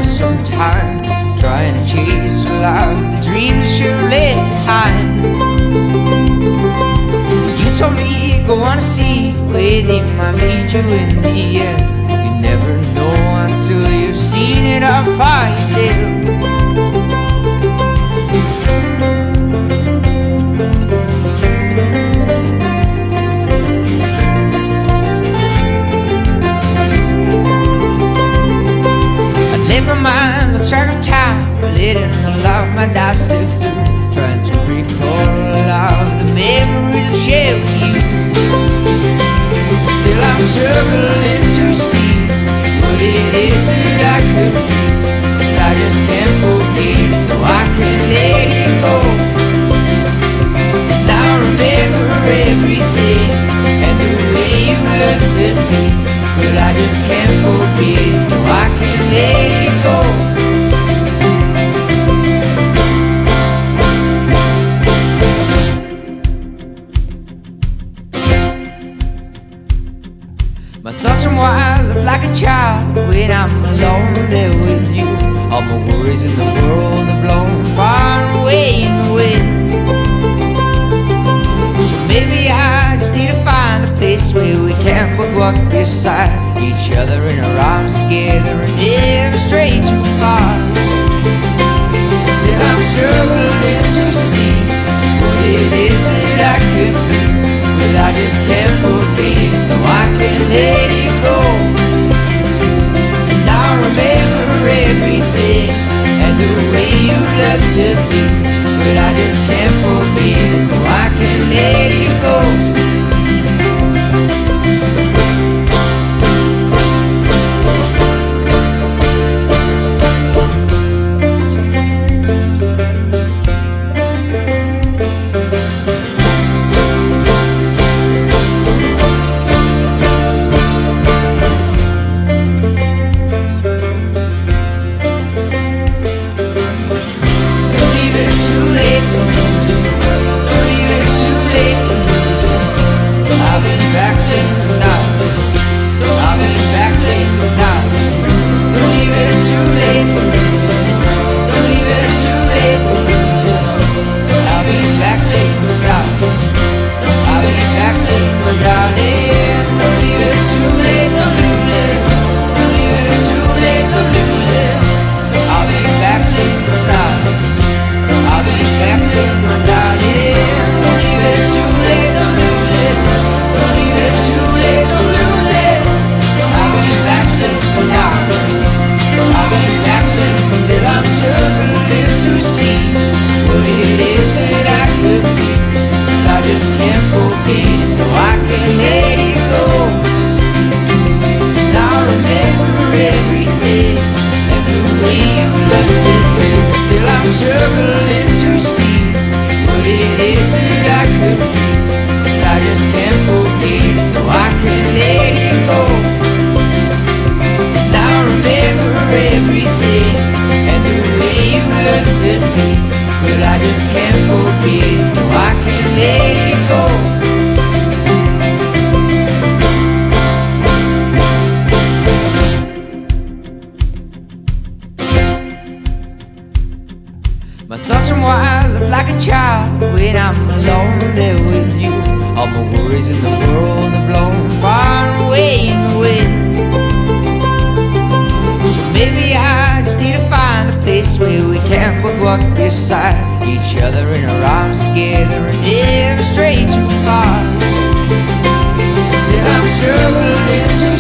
lost some time trying to chase a life the dreams you left behind. You told me go on a sea where they might lead you in the end. You never know until you've seen it all for yourself. Never mind, let's track of time, letting the love my die slip through, trying to recall all of the memories I've shared with you. Still I'm struggling to see what it is that I could be, 'cause I just can't forget, no I can't let it go. 'Cause now I remember everything and the way you looked at me, but I just can't forget, no I can't let it go. My thoughts run wild, live like a child when I'm alone there with you. All my worries in the world are blown far away in the wind. So maybe I just need to find a place where we can both walk beside each other in our arms together and never stray too far. Still I'm struggling to see what it is that I could be, but I just can't forget, no I can't let it go. 'Cause now I remember everything and the way you looked at me, but I just can't forget, no I can't let it go. My thoughts run wild, live like a child when I'm alone there with you. All my worries in the world are blown far away in the wind. So maybe I just need to find a place where we can both walk beside each other in our arms together and never stray too far. Still I'm struggling to